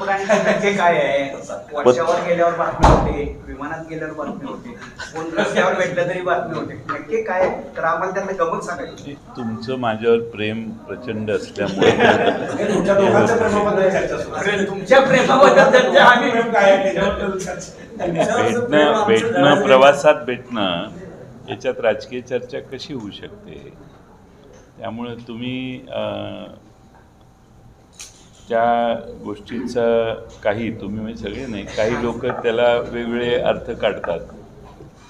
पुराणे नक्की काय आहे? वर्षावर गेल्यावर बातमी होते, विमानात गेल्यावर बातमी होते, कोण रस्त्यावर भेटलं तरी बातमी होते, नक्की काय? तर आम्हाला त्यांना गमत सांगायची. तुमचं माझ्यावर प्रेम प्रचंड असल्यामुळे तुमच्या प्रेमाबद्दल आम्ही भेटणं प्रवासात भेटणं याच्यात राजकीय चर्चा कशी होऊ शकते? त्यामुळे तुम्ही त्या गोष्टीचा तुम्ही म्हणजे सगळे नाही, काही लोक त्याला वेगवेगळे अर्थ काढतात.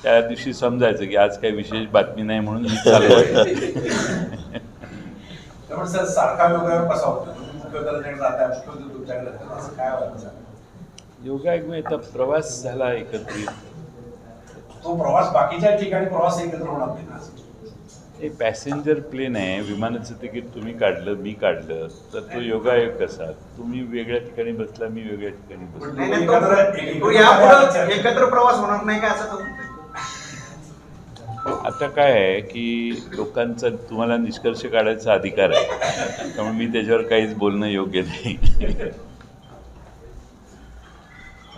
त्या दिवशी समजायचं की आज काही विशेष बातमी नाही म्हणून ही चालू आहे. योगायोगाने प्रवास झाला एकत्रित. तो प्रवास बाकीच्या ठिकाणी प्रवास एकत्र होणार नाही. हे पॅसेंजर प्लेन आहे, विमानाचं तिकीट तुम्ही काढलं, मी काढलं, तर तो योगायोग कसा? तुम्ही वेगळ्या ठिकाणी बसला, मी वेगळ्या ठिकाणी बसलो, एकत्र प्रवास होणार नाही का असं? आता काय आहे की लोकांचा तुम्हाला निष्कर्ष काढायचा अधिकार आहे, त्यामुळे मी त्याच्यावर काहीच बोलणं योग्य नाही.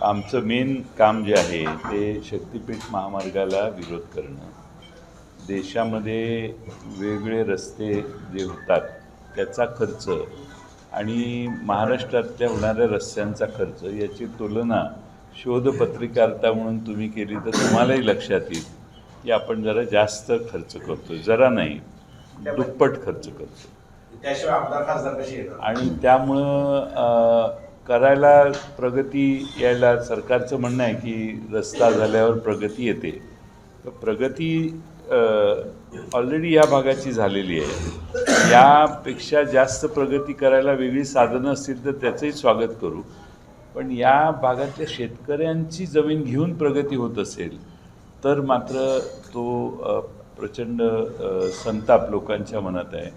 आमचं मेन काम जे आहे ते शक्तिपीठ महामार्गाला विरोध करणं. देशामध्ये वेगवेगळे रस्ते जे होतात त्याचा खर्च आणि महाराष्ट्रातल्या होणाऱ्या रस्त्यांचा खर्च याची तुलना शोधपत्रिकार्था म्हणून तुम्ही केली तर तुम्हालाही लक्षात येईल की आपण जरा जास्त खर्च करतो, जरा नाही दुप्पट खर्च करतो. त्याशिवाय आमदार खासदार कशी येतात? आणि त्यामुळं करायला प्रगती यायला सरकारचं म्हणणं आहे की रस्ता झाल्यावर प्रगती येते. तर प्रगती ऑलरेडी या भागाची झालेली आहे. यापेक्षा जास्त प्रगती करायला वेगळी साधनं असतील तर त्याचंही स्वागत करू. पण या भागातल्या शेतकऱ्यांची जमीन घेऊन प्रगती होत असेल तर मात्र तो प्रचंड संताप लोकांच्या मनात आहे.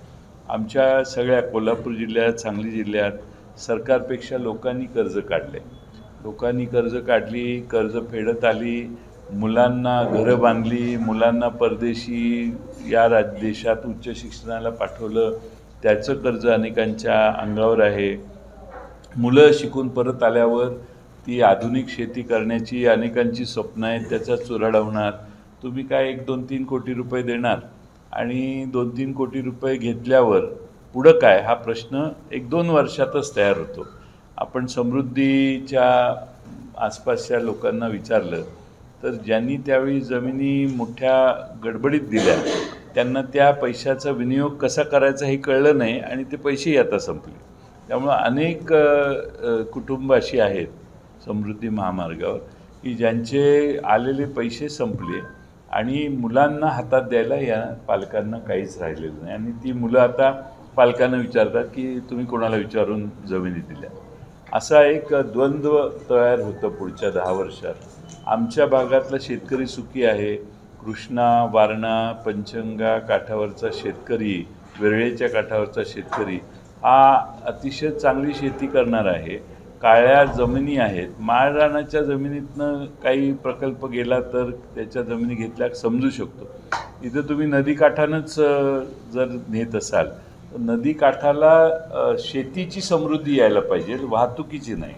आमच्या सगळ्या कोल्हापूर जिल्ह्यात, सांगली जिल्ह्यात सरकारपेक्षा लोकांनी कर्ज काढले. लोकांनी कर्ज काढली, कर्ज फेडत आली, मुलांना घरं बांधली, मुलांना परदेशी या देशात उच्च शिक्षणाला पाठवलं, त्याचं कर्ज अनेकांच्या अंगावर आहे. मुलं शिकून परत आल्यावर ती आधुनिक शेती करण्याची अनेकांची स्वप्न आहेत, त्याचा चुराडा होणार. तुम्ही काय 1-2-3 कोटी रुपये देणार आणि 2-3 कोटी रुपये घेतल्यावर पुढं काय हा प्रश्न 1-2 वर्षातच तयार होतो. आपण समृद्धीच्या आसपासच्या लोकांना विचारलं तर ज्यांनी त्यावेळी जमिनी मोठ्या गडबडीत दिल्या त्यांना त्या पैशाचा विनियोग कसा करायचा हे कळलं नाही आणि ते पैसेही आता संपले. त्यामुळं अनेक कुटुंब अशी आहेत समृद्धी महामार्गावर की ज्यांचे आलेले पैसे संपले आणि मुलांना हातात द्यायला या पालकांना काहीच राहिलेलं नाही. आणि ती मुलं आता पालकांना विचारतात की तुम्ही कोणाला विचारून जमिनी दिल्या. असा एक द्वंद्व तयार होतं पुढच्या 10 वर्षात. आमच्या भागातला शेतकरी सुखी आहे. कृष्णा, वारणा, पंचगंगा काठावरचा शेतकरी, वेरळेच्या काठावरचा शेतकरी हा अतिशय चांगली शेती करणार आहे. काळ्या जमिनी आहेत. माळरानाच्या जमिनीतनं काही प्रकल्प गेला तर त्याच्या जमिनी घेतल्या समजू शकतो. इथं तुम्ही नदीकाठानंच जर नेत असाल तर नदीकाठाला शेतीची समृद्धी यायला पाहिजे, वाहतुकीची नाही.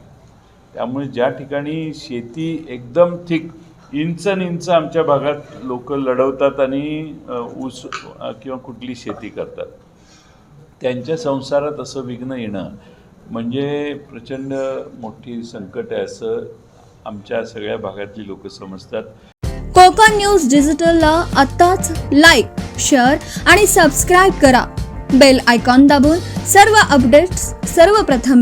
त्यामुळे ज्या ठिकाणी शेती एकदम ठीक इंच आमच्या भागात लोक लढवतात आणि ऊस किंवा कुठली शेती करतात, त्यांच्या संसारात असं विघ्न येणं म्हणजे प्रचंड मोठी संकट आहे असं आमच्या सगळ्या भागातली लोक समजतात. कोकण न्यूज डिजिटलला आत्ताच लाईक, शेअर आणि सबस्क्राईब करा. बेल आयकॉन दाबून सर्व अपडेट्स सर्वप्रथम